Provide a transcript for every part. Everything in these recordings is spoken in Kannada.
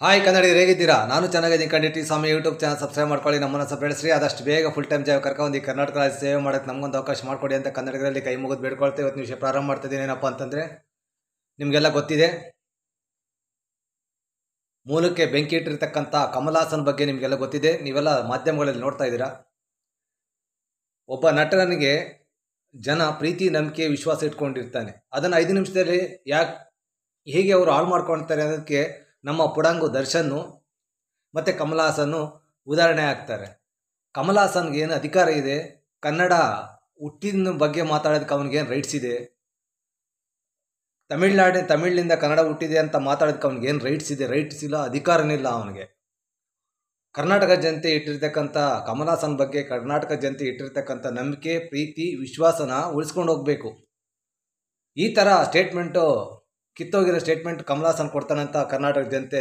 ಹಾಯ್ ಕನ್ನಡಿಗರು ಹೇಗಿದ್ದೀರಾ? ನಾನು ಚೆನ್ನಾಗಿದ್ದೀನಿ. ಖಂಡಿತ ಸ್ವಾಮಿ ಯೂಟ್ಯೂಬ್ ಚಾನಲ್ ಸಬ್ಸ್ಕ್ರೈಬ್ ಮಾಡ್ಕೊಳ್ಳಿ, ನಮ್ಮನ್ನು ಬೆಳೆಸ್ರಿ. ಆದಷ್ಟು ಬೇಗ ಫುಲ್ ಟೈಮ್ ಜಾಬ್ ಕರ್ಕೊಂಡು ಈ ಕರ್ನಾಟಕ ರಾಜ್ಯ ಸೇವೆ ಮಾಡೋಕ್ಕೆ ನಮಗೊಂದು ಅವಕಾಶ ಮಾಡಿಕೊಡಿ ಅಂತ ಕನ್ನಡಿಗರಲ್ಲಿ ಕೈ ಮುಗಿದು ಬೇಡ್ಕೊಳ್ತೇವೆ. ಇವತ್ತು ವಿಷಯ ಪ್ರಾರಂಭ ಮಾಡ್ತಿದ್ದೀನಿ. ಏನಪ್ಪ ಅಂತಂದರೆ, ನಿಮಗೆಲ್ಲ ಗೊತ್ತಿದೆ, ಮೂಲಕ್ಕೆ ಬೆಂಕಿ ಇಟ್ಟಿರ್ತಕ್ಕಂಥ ಕಮಲ್ ಹಾಸನ್ ಬಗ್ಗೆ ನಿಮಗೆಲ್ಲ ಗೊತ್ತಿದೆ. ನೀವೆಲ್ಲ ಮಾಧ್ಯಮಗಳಲ್ಲಿ ನೋಡ್ತಾ ಇದ್ದೀರಾ. ಒಬ್ಬ ನಟನಿಗೆ ಜನ ಪ್ರೀತಿ, ನಂಬಿಕೆ, ವಿಶ್ವಾಸ ಇಟ್ಕೊಂಡಿರ್ತಾನೆ. ಅದನ್ನು 5 ನಿಮಿಷದಲ್ಲಿ ಹೇಗೆ ಅವರು ಹಾಳು ಮಾಡ್ಕೊಳ್ತಾರೆ ಅನ್ನೋದಕ್ಕೆ ನಮ್ಮ ಪುಡಂಗು ದರ್ಶನ್ನು ಮತ್ತು ಕಮಲ್ ಹಾಸನ್ನು ಉದಾಹರಣೆ ಆಗ್ತಾರೆ. ಕಮಲ್ ಹಾಸನ್ಗೆ ಏನು ಅಧಿಕಾರ ಇದೆ? ಕನ್ನಡ ಹುಟ್ಟಿನ ಬಗ್ಗೆ ಮಾತಾಡೋದಕ್ಕೆ ಅವನಿಗೇನು ರೈಟ್ಸ್ ಇದೆ? ತಮಿಳಿನಿಂದ ಕನ್ನಡ ಹುಟ್ಟಿದೆ ಅಂತ ಮಾತಾಡೋದಕ್ಕೆ ಅವನಿಗೇನು ರೈಟ್ಸ್ ಇದೆ? ರೈಟ್ಸ್ ಇಲ್ಲ, ಅಧಿಕಾರನಿಲ್ಲ ಅವನಿಗೆ. ಕರ್ನಾಟಕ ಜನತೆ ಇಟ್ಟಿರ್ತಕ್ಕಂಥ ಕಮಲ್ ಹಾಸನ್ ಬಗ್ಗೆ ಕರ್ನಾಟಕ ಜನತೆ ಇಟ್ಟಿರ್ತಕ್ಕಂಥ ನಂಬಿಕೆ, ಪ್ರೀತಿ, ವಿಶ್ವಾಸನ ಉಳಿಸ್ಕೊಂಡು ಹೋಗಬೇಕು. ಈ ಥರ ಸ್ಟೇಟ್ಮೆಂಟು, ಕಿತ್ತೋಗಿರೋ ಸ್ಟೇಟ್ಮೆಂಟ್ ಕಮಲ್ ಹಾಸನ್ ಕೊಡ್ತಾನಂತ ಕರ್ನಾಟಕ ಜನತೆ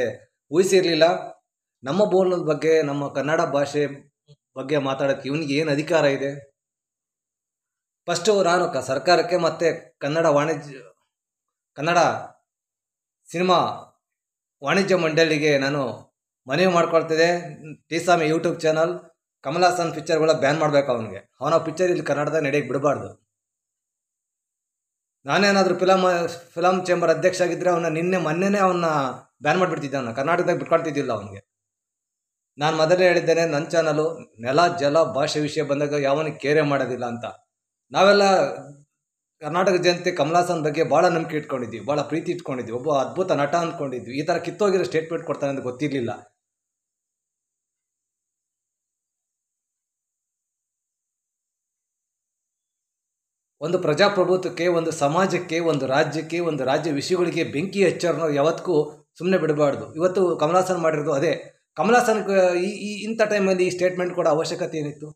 ಊಹಿಸಿರಲಿಲ್ಲ. ನಮ್ಮ ಬೋಲದ ಬಗ್ಗೆ, ನಮ್ಮ ಕನ್ನಡ ಭಾಷೆ ಬಗ್ಗೆ ಮಾತಾಡೋಕ್ಕೆ ಇವನಿಗೆ ಏನು ಅಧಿಕಾರ ಇದೆ? ಫಸ್ಟು ನಾನು ಸರ್ಕಾರಕ್ಕೆ ಮತ್ತು ಕನ್ನಡ ಸಿನಿಮಾ ವಾಣಿಜ್ಯ ಮಂಡಳಿಗೆ ನಾನು ಮನವಿ ಮಾಡ್ಕೊಳ್ತಿದ್ದೆ. ಟಿ.ಸ್ವಾಮಿ YouTube channel Kamal Haasan ಪಿಕ್ಚರ್ಗಳ ban ಮಾಡಬೇಕು. ಅವನ ಪಿಕ್ಚರ್ ಇಲ್ಲಿ ಕನ್ನಡದ ನಡೆಯಕ್ಕೆ ಬಿಡಬಾರ್ದು. ನಾನೇನಾದರೂ ಫಿಲಮ್ ಚೇಂಬರ್ ಅಧ್ಯಕ್ಷ ಆಗಿದ್ದರೆ ಮೊನ್ನೆನೇ ಅವನ್ನ ಬ್ಯಾನ್ ಮಾಡಿಬಿಡ್ತಿದ್ದೆ. ಅವನ್ನ ಕರ್ನಾಟಕದಾಗ ಬಿಟ್ಕೊಳ್ತಿದ್ದಿಲ್ಲ ಅವನಿಗೆ. ನಾನು ಮೊದಲೇ ಹೇಳಿದ್ದೇನೆ, ನನ್ನ ಚಾನಲು ನೆಲ, ಜಲ, ಭಾಷೆ ವಿಷಯ ಬಂದಾಗ ಯಾವನಿಗೆ ಕೇರೆ ಮಾಡೋದಿಲ್ಲ ಅಂತ. ನಾವೆಲ್ಲ ಕರ್ನಾಟಕ ಜನತೆ ಕಮಲ್ ಹಾಸನ್ ಬಗ್ಗೆ ಭಾಳ ನಂಬಿಕೆ ಇಟ್ಕೊಂಡಿದ್ವಿ, ಭಾಳ ಪ್ರೀತಿ ಇಟ್ಕೊಂಡಿದ್ವಿ, ಒಬ್ಬ ಅದ್ಭುತ ನಟ ಅಂದ್ಕೊಂಡಿದ್ವಿ. ಈ ಥರ ಕಿತ್ತೋಗಿರೋ ಸ್ಟೇಟ್ಮೆಂಟ್ ಕೊಡ್ತಾನೆ ಅಂತ ಗೊತ್ತಿರಲಿಲ್ಲ. ಒಂದು ಪ್ರಜಾಪ್ರಭುತ್ವಕ್ಕೆ, ಒಂದು ಸಮಾಜಕ್ಕೆ, ಒಂದು ರಾಜ್ಯಕ್ಕೆ, ಒಂದು ರಾಜ್ಯ ವಿಷಯಗಳಿಗೆ ಬೆಂಕಿ ಹಚ್ಚೋರ್ನ ಯಾವತ್ತೂ ಸುಮ್ಮನೆ ಬಿಡಬಾರ್ದು. ಇವತ್ತು ಕಮಲ್ ಹಾಸನ್ ಮಾಡಿರೋದು ಅದೇ. ಕಮಲ್ ಹಾಸನ್ ಇಂಥ ಟೈಮಲ್ಲಿ ಈ ಸ್ಟೇಟ್ಮೆಂಟ್ ಕೊಡೋ ಅವಶ್ಯಕತೆ ಏನಿತ್ತು?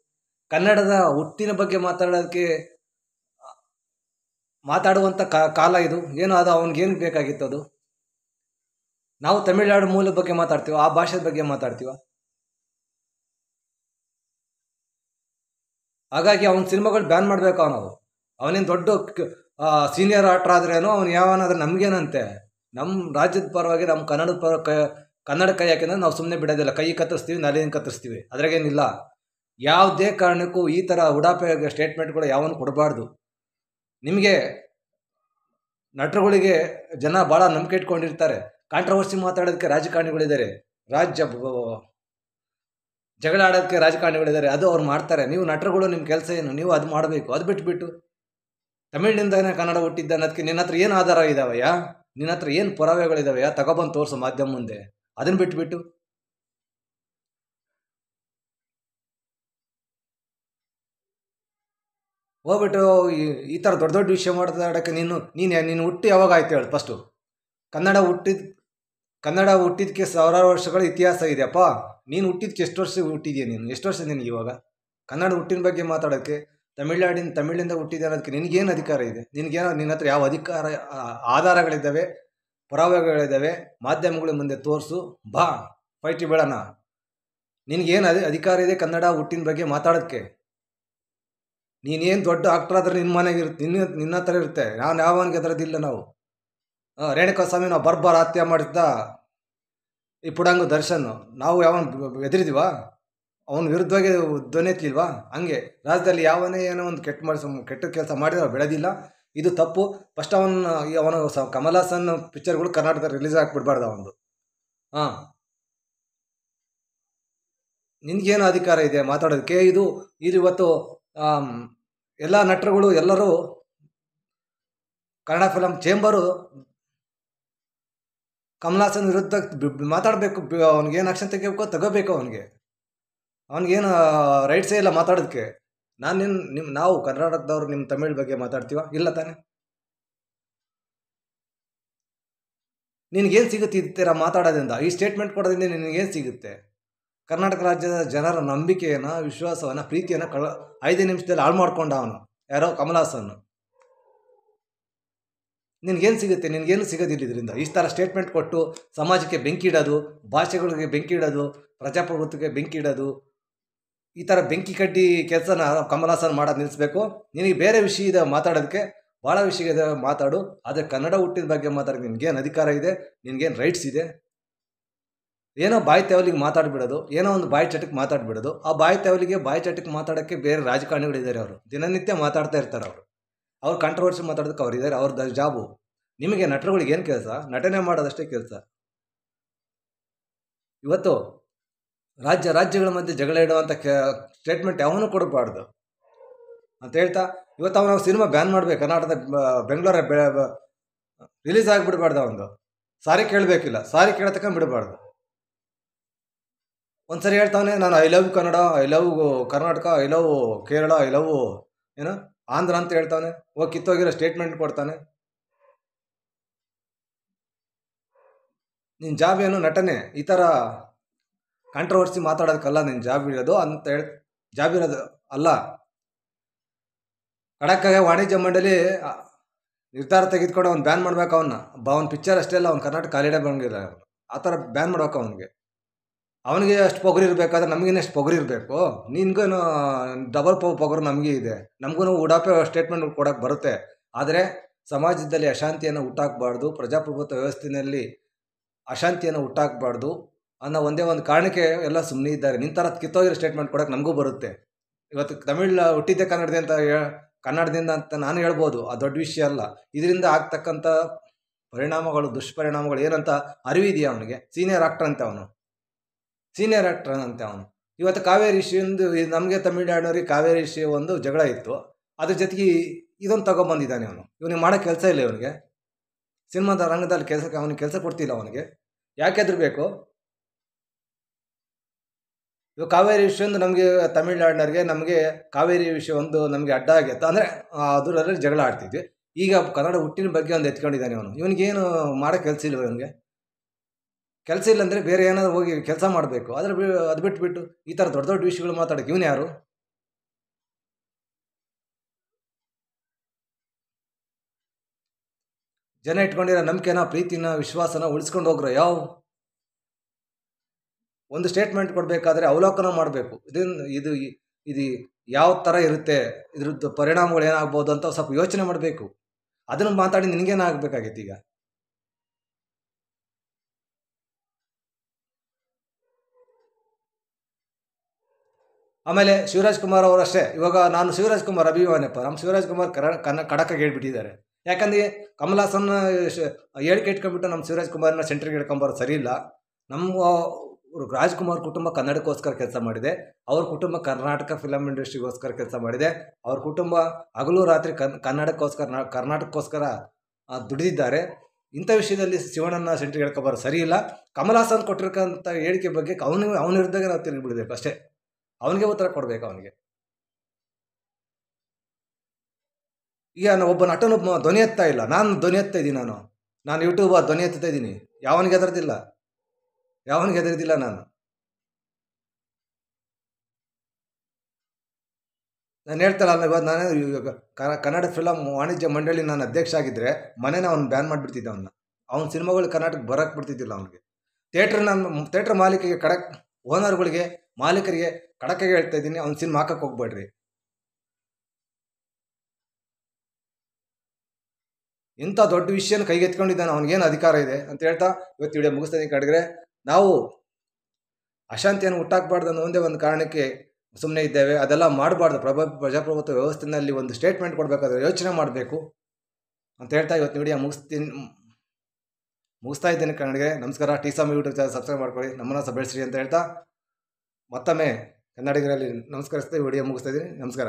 ಕನ್ನಡದ ಹುಟ್ಟಿನ ಬಗ್ಗೆ ಮಾತಾಡುವಂಥ ಕಾಲ ಇದು. ಏನೋ ಅದು ಅವ್ನಿಗೇನು ಬೇಕಾಗಿತ್ತು? ಅದು ನಾವು ತಮಿಳುನಾಡು ಮೂಲದ ಬಗ್ಗೆ ಮಾತಾಡ್ತೀವ, ಆ ಭಾಷೆ ಬಗ್ಗೆ ಮಾತಾಡ್ತೀವ. ಹಾಗಾಗಿ ಅವನ ಸಿನಿಮಾಗಳು ಬ್ಯಾನ್ ಮಾಡಬೇಕು. ಅವನೇನು ದೊಡ್ಡ ಸೀನಿಯರ್ ಆಕ್ಟರ್ ಆದ್ರೇನೋ ಅವನು ಯಾವನಾದ್ರೂ ನಮಗೇನಂತೆ? ನಮ್ಮ ರಾಜ್ಯದ ಪರವಾಗಿ, ನಮ್ಮ ಕನ್ನಡದ ಕನ್ನಡ ಕೈ ಹಾಕಿದ್ರೆ ನಾವು ಸುಮ್ಮನೆ ಬಿಡೋದಿಲ್ಲ. ಕೈ ಕತ್ತರಿಸ್ತೀವಿ, ನಾಲಿನ ಕತ್ತರಿಸ್ತೀವಿ, ಅದ್ರಾಗೇನಿಲ್ಲ. ಯಾವುದೇ ಕಾರಣಕ್ಕೂ ಈ ಥರ ಉಡಾಪೆ ಸ್ಟೇಟ್ಮೆಂಟ್ಗಳು ಯಾವನು ಕೊಡಬಾರ್ದು. ನಿಮಗೆ ನಟರುಗಳಿಗೆ ಜನ ಭಾಳ ನಂಬಿಕೆ ಇಟ್ಕೊಂಡಿರ್ತಾರೆ. ಕಾಂಟ್ರವರ್ಸಿ ಮಾತಾಡೋದಕ್ಕೆ ರಾಜಕಾರಣಿಗಳಿದ್ದಾರೆ, ಜಗಳ ಆಡೋದಕ್ಕೆ ರಾಜಕಾರಣಿಗಳಿದ್ದಾರೆ. ಅದು ಅವ್ರು ಮಾಡ್ತಾರೆ. ನೀವು ನಟರುಗಳು, ನಿಮ್ಮ ಕೆಲಸ ಏನು? ನೀವು ಅದು ಮಾಡಬೇಕು. ಅದು ಬಿಟ್ಬಿಟ್ಟು ತಮಿಳಿನಿಂದನೇ ಕನ್ನಡ ಹುಟ್ಟಿದ್ದ ಅನ್ನೋದಕ್ಕೆ ನಿನ್ನ ಹತ್ರ ಏನು ಆಧಾರ ಇದ್ದಾವಯ್ಯ? ನಿನ್ನ ಹತ್ರ ಏನು ಪುರಾವೆಗಳಿದ್ದಾವಯ್ಯ? ತಗೊಬಂದು ತೋರಿಸು ಮಾಧ್ಯಮ ಮುಂದೆ. ಅದನ್ನು ಬಿಟ್ಬಿಟ್ಟು ಹೋಗ್ಬಿಟ್ಟು ಈ ಥರ ದೊಡ್ಡ ದೊಡ್ಡ ವಿಷಯ ಮಾತಾಡೋಕ್ಕೆ ನೀನು ಹುಟ್ಟಿ ಯಾವಾಗ ಆಯ್ತು ಹೇಳು ಫಸ್ಟು? ಕನ್ನಡ ಹುಟ್ಟಿದಕ್ಕೆ ಸಾವಿರಾರು ವರ್ಷಗಳ ಇತಿಹಾಸ ಇದೆಯಪ್ಪ. ನೀನು ಹುಟ್ಟಿದಕ್ಕೆ ಎಷ್ಟು ವರ್ಷ ಹುಟ್ಟಿದೆಯಾ? ಎಷ್ಟು ವರ್ಷ ನಿನಗೆ ಇವಾಗ ಕನ್ನಡ ಹುಟ್ಟಿನ ಬಗ್ಗೆ ಮಾತಾಡೋಕ್ಕೆ? ತಮಿಳಿಂದ ಹುಟ್ಟಿದೆ ಅನ್ನೋದಕ್ಕೆ ನಿನಗೇನು ಅಧಿಕಾರ ಇದೆ? ನಿನ್ನ ಹತ್ರ ಯಾವ ಆಧಾರಗಳಿದ್ದಾವೆ, ಪುರಾವೆಗಳಿದ್ದಾವೆ? ಮಾಧ್ಯಮಗಳ ಮುಂದೆ ತೋರಿಸು, ಬಾ ಫೈಟಿ ಬೇಡಣ. ನಿನಗೇನು ಅಧಿಕಾರ ಇದೆ ಕನ್ನಡ ಹುಟ್ಟಿನ ಬಗ್ಗೆ ಮಾತಾಡೋಕ್ಕೆ? ನೀನೇನು ದೊಡ್ಡ ಆಕ್ಟರ್ ಆದ್ರೆ ನಿನ್ನ ಮನೆಗೆ ಇರುತ್ತೆ, ನಿನ್ನ ಹತ್ರ ಇರುತ್ತೆ. ಯಾವನಿಗೆ ಅದರದಿಲ್ಲ. ನಾವು ರೇಣುಕಾಸ್ವಾಮಿ ನಾವು ಬರ್ಬಾರ ಹತ್ಯೆ ಮಾಡಿದ್ದ ಈ ಪುಡಂಗು ದರ್ಶನ್, ನಾವು ಎದುರಿದೀವಾ? ಅವನ ವಿರುದ್ಧವಾಗಿ ಧ್ವನಿ ಎತ್ತಲಿಲ್ವಾ? ಹಂಗೆ ರಾಜ್ಯದಲ್ಲಿ ಯಾವನೇ ಏನೋ ಒಂದು ಕೆಟ್ಟ ಕೆಲಸ ಮಾಡಿದ್ರೆ ಬೆಳೆದಿಲ್ಲ. ಇದು ತಪ್ಪು. ಫಸ್ಟ್ ಅವನು ಕಮಲ್ ಹಾಸನ್ ಪಿಕ್ಚರ್ಗಳು ಕರ್ನಾಟಕದಲ್ಲಿ ರಿಲೀಸ್ ಆಗಿಬಿಡ್ಬಾರ್ದು ಅವನು. ನಿನಗೇನು ಅಧಿಕಾರ ಇದೆ ಮಾತಾಡೋದಕ್ಕೆ? ಇದು ಇವತ್ತು ಎಲ್ಲ ನಟರುಗಳು, ಎಲ್ಲರೂ ಕನ್ನಡ ಫಿಲಮ್ ಚೇಂಬರು ಕಮಲ್ ಹಾಸನ್ ವಿರುದ್ಧ ಮಾತಾಡಬೇಕು. ಅವ್ನಿಗೇನು ಆಕ್ಷನ್ ತಗೋಬೇಕು. ಅವನಿಗೇನು ರೈಟ್ಸೇ ಇಲ್ಲ ಮಾತಾಡೋದಕ್ಕೆ. ನಾವು ಕರ್ನಾಟಕದವ್ರು ನಿಮ್ಮ ತಮಿಳ್ ಬಗ್ಗೆ ಮಾತಾಡ್ತೀವ? ಇಲ್ಲ ತಾನೆ? ನಿನಗೇನು ಸಿಗುತ್ತೆ ಇರ್ತೀರ ಮಾತಾಡೋದ್ರಿಂದ? ಈ ಸ್ಟೇಟ್ಮೆಂಟ್ ಕೊಡೋದ್ರಿಂದ ನಿನಗೇನು ಸಿಗುತ್ತೆ? ಕರ್ನಾಟಕ ರಾಜ್ಯದ ಜನರ ನಂಬಿಕೆಯನ್ನು, ವಿಶ್ವಾಸವನ್ನು, ಪ್ರೀತಿಯನ್ನು 5 ನಿಮಿಷದಲ್ಲಿ ಹಾಳು ಮಾಡ್ಕೊಂಡ ಅವನು. ಯಾರೋ ಕಮಲ್ ಹಾಸನ್. ನಿನಗೇನು ಸಿಗುತ್ತೆ? ನಿನಗೇನು ಸಿಗೋದಿಲ್ಲ ಇದರಿಂದ. ಈ ಥರ ಸ್ಟೇಟ್ಮೆಂಟ್ ಕೊಟ್ಟು ಸಮಾಜಕ್ಕೆ ಬೆಂಕಿ ಇಡೋದು, ಭಾಷೆಗಳಿಗೆ ಬೆಂಕಿ ಇಡೋದು, ಪ್ರಜಾಪ್ರಭುತ್ವಕ್ಕೆ ಬೆಂಕಿ ಇಡೋದು, ಈ ಥರ ಬೆಂಕಿ ಕಡ್ಡಿ ಕೆಲಸನ ಕಮಲ್ ಹಾಸನ್ ಮಾಡೋದು ನಿಲ್ಲಿಸ್ಬೇಕು. ನಿನಗೆ ಬೇರೆ ವಿಷಯ ಇದೆ ಮಾತಾಡೋದಕ್ಕೆ, ಭಾಳ ವಿಷಯ ಇದೆ ಮಾತಾಡು. ಆದರೆ ಕನ್ನಡ ಹುಟ್ಟಿದ ಬಗ್ಗೆ ಮಾತಾಡೋಕ್ಕೆ ನಿನಗೇನು ಅಧಿಕಾರ ಇದೆ? ನಿನಗೇನು ರೈಟ್ಸ್ ಇದೆ? ಏನೋ ಬಾಯಿ ತೆವಲಿಗೆ ಮಾತಾಡ್ಬಿಡೋದು, ಏನೋ ಒಂದು ಬಾಯಿ ಚಟಕ್ಕೆ ಮಾತಾಡ್ಬಿಡೋದು. ಆ ಬಾಯಿ ತೆವಲಿಗೆ ಬಾಯಿ ಚಟಕ್ಕೆ ಮಾತಾಡೋಕ್ಕೆ ಬೇರೆ ರಾಜಕಾರಣಿಗಳಿದ್ದಾರೆ. ಅವರು ದಿನನಿತ್ಯ ಮಾತಾಡ್ತಾ ಇರ್ತಾರೆ. ಅವ್ರು ಕಾಂಟ್ರವರ್ಸಿ ಮಾತಾಡೋದಕ್ಕೆ ಅವ್ರು ಇದ್ದಾರೆ, ಅವ್ರದ್ದು ಜಾಬು. ನಿಮಗೆ ನಟರುಗಳಿಗೆ ಏನು ಕೆಲಸ? ನಟನೆ ಮಾಡೋದಷ್ಟೇ ಕೆಲಸ. ಇವತ್ತು ರಾಜ್ಯಗಳ ಮಧ್ಯೆ ಜಗಳ ಇಡುವಂಥ ಸ್ಟೇಟ್ಮೆಂಟ್ ಯಾವನೂ ಕೊಡಬಾರ್ದು ಅಂತ ಹೇಳ್ತಾ, ಇವತ್ತು ಅವನು ಸಿನಿಮಾ ಬ್ಯಾನ್ ಮಾಡಬೇಕು. ಕರ್ನಾಟಕದ ಬೆಂಗಳೂರ ರಿಲೀಸ್ ಆಗಿಬಿಡ್ಬಾರ್ದು. ಅವನು ಸಾರಿ ಕೇಳಬೇಕಿಲ್ಲ, ಸಾರಿ ಕೇಳತಕ್ಕ ಬಿಡಬಾರ್ದು. ಒಂದ್ಸರಿ ಹೇಳ್ತಾವನೆ, ನಾನು I love Kannada, I love Karnataka, I love Kerala, I love ಏನೋ ಆಂಧ್ರ ಅಂತ ಹೇಳ್ತಾನೆ. ಹೋಗಿ ಕಿತ್ತೋಗಿರೋ ಸ್ಟೇಟ್ಮೆಂಟ್ ಕೊಡ್ತಾನೆ. ನಿನ್ನ ಜಾಬ್ ಏನು? ನಟನೆ. ಈ ಥರ ಕಾಂಟ್ರವರ್ಸಿ ಮಾತಾಡೋದಕ್ಕಲ್ಲ ನಿನ್ನ ಜಾಬ್ ಇರೋದು ಅಂತ ಜಾಬ್ ಇರೋದು ಅಲ್ಲ. ಖಡಕ್ಕಾಗಿ ವಾಣಿಜ್ಯ ಮಂಡಳಿ ನಿರ್ಧಾರ ತೆಗೆದುಕೊಂಡು ಅವ್ನು ಬ್ಯಾನ್ ಮಾಡ್ಬೇಕು. ಅವ್ನ ಪಿಕ್ಚರ್ ಅಷ್ಟೇ ಅಲ್ಲ, ಅವ್ನು ಕರ್ನಾಟಕ ಕಾಲಿಡೇ ಬಂದಿಲ್ಲ. ಆ ಥರ ಬ್ಯಾನ್ ಮಾಡ್ಬೇಕು ಅವನಿಗೆ ಅಷ್ಟು ಪೊಗರು ಇರಬೇಕಾದ್ರೆ ನಮಗಿನ್ನ ಎಷ್ಟು ಪೊಗರು ಇರಬೇಕು. ನಿನ್ಗೇನು ಡಬಲ್ ಪೊಗರು ನಮಗೆ ಇದೆ. ನಮಗೂ ಉಡಾಪೆ ಸ್ಟೇಟ್ಮೆಂಟ್ ಕೊಡೋಕ್ಕೆ ಬರುತ್ತೆ. ಆದರೆ ಸಮಾಜದಲ್ಲಿ ಅಶಾಂತಿಯನ್ನು ಹುಟ್ಟಾಕಬಾರ್ದು, ಪ್ರಜಾಪ್ರಭುತ್ವ ವ್ಯವಸ್ಥೆಯಲ್ಲಿ ಅಶಾಂತಿಯನ್ನು ಹುಟ್ಟಾಕಬಾರ್ದು ಅನ್ನೋ ಒಂದೇ ಒಂದು ಕಾರಣಕ್ಕೆ ಎಲ್ಲ ಸುಮ್ಮನೆ ಇದ್ದಾರೆ. ನಿನ್ನ ಥರ ಕಿತ್ತೋಗಿರೋ ಸ್ಟೇಟ್ಮೆಂಟ್ ಕೊಡೋಕ್ಕೆ ನಮಗೂ ಬರುತ್ತೆ. ಇವತ್ತು ತಮಿಳು ಹುಟ್ಟಿದ್ದೆ ಕನ್ನಡದಿಂದ ಅಂತ ನಾನು ಹೇಳ್ಬೋದು. ಆ ದೊಡ್ಡ ವಿಷಯ ಅಲ್ಲ. ಇದರಿಂದ ಆಗ್ತಕ್ಕಂಥ ಪರಿಣಾಮಗಳು, ದುಷ್ಪರಿಣಾಮಗಳು ಏನಂತ ಅರಿವಿದೆಯಾ ಅವನಿಗೆ? ಸೀನಿಯರ್ ಆಕ್ಟರ್ ಅಂತೆ ಅವನು. ಇವತ್ತು ಕಾವೇರಿ ಇಶ್ಯೂಂದು ನಮಗೆ ತಮಿಳ್ನಾಡಿನವ್ರಿಗೆ ಕಾವೇರಿ ಇಶ್ಯೂ ಒಂದು ಜಗಳ ಇತ್ತು. ಅದ್ರ ಜೊತೆಗೆ ಇದೊಂದು ತಗೊಂಬಂದಿದ್ದಾನೆ ಅವನು. ಇವನಿಗೆ ಮಾಡೋ ಕೆಲಸ ಇಲ್ಲ. ಇವನಿಗೆ ಸಿನಿಮಾದ ರಂಗದಲ್ಲಿ ಅವನಿಗೆ ಕೆಲಸ ಕೊಡ್ತಿಲ್ಲ. ಅವನಿಗೆ ಯಾಕೆ ಹೆದರಬೇಕು? ಇವಾಗ ಕಾವೇರಿ ವಿಷಯ ಒಂದು ನಮಗೆ ತಮಿಳ್ನಾಡಿನವ್ರಿಗೆ, ನಮಗೆ ಕಾವೇರಿ ವಿಷಯ ಒಂದು ನಮಗೆ ಅಡ್ಡ ಆಗೈತೆ ಅಂದರೆ ಅದರಲ್ಲಿ ಜಗಳ ಆಡ್ತಿದ್ವಿ. ಈಗ ಕನ್ನಡ ಹುಟ್ಟಿನ ಬಗ್ಗೆ ಒಂದು ಎತ್ಕೊಂಡಿದ್ದಾನೆ ಅವನು. ಇವನಿಗೇನು ಮಾಡೋ ಕೆಲಸ ಇಲ್ವ? ಇವನಿಗೆ ಕೆಲಸ ಇಲ್ಲ ಅಂದರೆ ಬೇರೆ ಏನಾದರೂ ಹೋಗಿ ಕೆಲಸ ಮಾಡಬೇಕು. ಅದು ಬಿಟ್ಬಿಟ್ಟು ಈ ಥರ ದೊಡ್ಡ ದೊಡ್ಡ ವಿಷಯಗಳು ಮಾತಾಡೋಕೆ ಇವನು ಯಾರು? ಜನ ಇಟ್ಕೊಂಡಿರೋ ನಂಬಿಕೆನ, ಪ್ರೀತಿನ, ವಿಶ್ವಾಸನ ಉಳಿಸ್ಕೊಂಡು ಹೋಗ್ರೋ. ಒಂದು ಸ್ಟೇಟ್ಮೆಂಟ್ ಕೊಡಬೇಕಾದ್ರೆ ಅವಲೋಕನ ಮಾಡಬೇಕು. ಇದು ಯಾವ ಥರ ಇರುತ್ತೆ, ಇದ್ರದ್ದು ಪರಿಣಾಮಗಳು ಏನಾಗ್ಬೋದು ಅಂತ ಸ್ವಲ್ಪ ಯೋಚನೆ ಮಾಡಬೇಕು. ಅದನ್ನು ಮಾತಾಡಿ ನಿನಗೇನಾಗಬೇಕಾಗಿತ್ತು? ಈಗ ಆಮೇಲೆ ಶಿವರಾಜ್ ಕುಮಾರ್ ಅವರು ಅಷ್ಟೇ. ಇವಾಗ ನಾನು ಶಿವರಾಜ್ ಕುಮಾರ್ ಅಭಿಮಾನಿಯಪ್ಪ. ನಮ್ಮ ಶಿವರಾಜ್ ಕುಮಾರ್ ಖಡಕ್ಕಾಗಿ ಹೇಳ್ಬಿಟ್ಟಿದ್ದಾರೆ. ಯಾಕಂದರೆ ಕಮಲ್ ಹಾಸನ್ ಹೇಳಿಕೆ ಇಟ್ಕೊಂಡ್ಬಿಟ್ಟು ನಮ್ಮ ಶಿವರಾಜ್ ಕುಮಾರ್ನ ಸೆಂಟ್ರಿಗೆ ಇಟ್ಕೊಂಬರೋದು ಸರಿ ಇಲ್ಲ. ನಮ್ಮ ರಾಜ್ಕುಮಾರ್ ಕುಟುಂಬ ಕನ್ನಡಕ್ಕೋಸ್ಕರ ಕೆಲಸ ಮಾಡಿದೆ. ಅವ್ರ ಕುಟುಂಬ ಕರ್ನಾಟಕ ಫಿಲಮ್ ಇಂಡಸ್ಟ್ರಿಗೋಸ್ಕರ ಕೆಲಸ ಮಾಡಿದೆ. ಅವ್ರ ಕುಟುಂಬ ಹಗಲು ರಾತ್ರಿ ಕರ್ನಾಟಕಕ್ಕೋಸ್ಕರ ದುಡಿದಿದ್ದಾರೆ. ಇಂಥ ವಿಷಯದಲ್ಲಿ ಶಿವಣ್ಣನ ಸೆಂಟ್ರಿಗೆ ಹೇಳ್ಕೊಬಾರೋದು ಸರಿ ಇಲ್ಲ. ಕಮಲ್ ಹಾಸನ್ ಕೊಟ್ಟಿರ್ತಕ್ಕಂಥ ಹೇಳಿಕೆ ಬಗ್ಗೆ ಅವನ ವಿರುದ್ಧ ನಾವು ತಿರುಗಿಬಿಡ್ಬೇಕು ಅಷ್ಟೇ. ಅವನಿಗೆ ಉತ್ತರ ಕೊಡಬೇಕು. ಅವನಿಗೆ ಈಗ ಒಬ್ಬ ನಟನು ಧ್ವನಿ ಎತ್ತಾ ಇಲ್ಲ. ನಾನು ಧ್ವನಿ ಎತ್ತಾ ಇದ್ದೀನಿ. ನಾನು ಯೂಟ್ಯೂಬ್ ಧ್ವನಿ ಎತ್ತಾ ಇದ್ದೀನಿ. ಯಾವನಿಗೆ ಹೆದರ್ದಿಲ್ಲ. ನಾನು ಹೇಳ್ತಲ್ಲ, ಇವಾಗ ನಾನು ಕನ್ನಡ ಫಿಲಮ್ ವಾಣಿಜ್ಯ ಮಂಡಳಿ ನಾನು ಅಧ್ಯಕ್ಷ ಆಗಿದ್ದರೆ ಮನೇನ ಅವ್ನು ಬ್ಯಾನ್ ಮಾಡಿಬಿಡ್ತಿದ್ದೆ. ಅವನ ಸಿನಿಮಾಗಳು ಕರ್ನಾಟಕಕ್ಕೆ ಬರೋಕ್ಕೆ ಬಿಡ್ತಿದ್ದಿಲ್ಲ. ಅವನಿಗೆ ಥಿಯೇಟ್ರ್ ಮಾಲೀಕರಿಗೆ ಓನರ್ಗಳಿಗೆ, ಮಾಲೀಕರಿಗೆ ಕಡಕಾಗಿ ಹೇಳ್ತಾ ಇದ್ದೀನಿ, ಅವ್ನ ಸಿನಿಮಾ ಹಾಕಕ್ಕೆ ಹೋಗ್ಬೇಡ್ರಿ. ಇಂಥ ದೊಡ್ಡ ವಿಷಯನ ಕೈಗೆತ್ಕೊಂಡಿದ್ದಾನೆ. ಅವ್ನಿಗೇನು ಅಧಿಕಾರ ಇದೆ ಅಂತ ಹೇಳ್ತಾ ಇವತ್ತು ವಿಡಿಯೋ ಮುಗಿಸ್ತಾ ಇದ್ದೀನಿ. ಕಡೆಗೆ ನಾವು ಅಶಾಂತಿಯನ್ನು ಹುಟ್ಟಾಕಬಾರ್ದು ಅನ್ನೋ ಒಂದೇ ಒಂದು ಕಾರಣಕ್ಕೆ ಸುಮ್ಮನೆ ಇದ್ದೇವೆ. ಅದೆಲ್ಲ ಮಾಡಬಾರ್ದು. ಪ್ರಜಾಪ್ರಭುತ್ವ ವ್ಯವಸ್ಥೆಯಲ್ಲಿ ಒಂದು ಸ್ಟೇಟ್ಮೆಂಟ್ ಕೊಡಬೇಕಾದ್ರೆ ಯೋಚನೆ ಮಾಡಬೇಕು ಅಂತ ಹೇಳ್ತಾ ಇವತ್ತು ವಿಡಿಯೋ ಮುಗಿಸ್ತಾ ಇದ್ದೇನೆ. ಕನ್ನಡಿಗೆ ನಮಸ್ಕಾರ. ಟೀಸಾಮ್ ಯೂಟ್ಯೂಬ್ ಚಾನಲ್ ಸಬ್ಸ್ಕ್ರೈಬ್ ಮಾಡ್ಕೊಳ್ಳಿ, ನಮ್ಮನ್ನ ಸಹ ಬೆಳೆಸ್ರಿ ಅಂತ ಹೇಳ್ತಾ ಮತ್ತೊಮ್ಮೆ ಕನ್ನಡಿಗರಲ್ಲಿ ನಮಸ್ಕರಿಸ್ತಾ ವಿಡಿಯೋ ಮುಗಿಸ್ತಾ ಇದ್ದೀನಿ. ನಮಸ್ಕಾರ.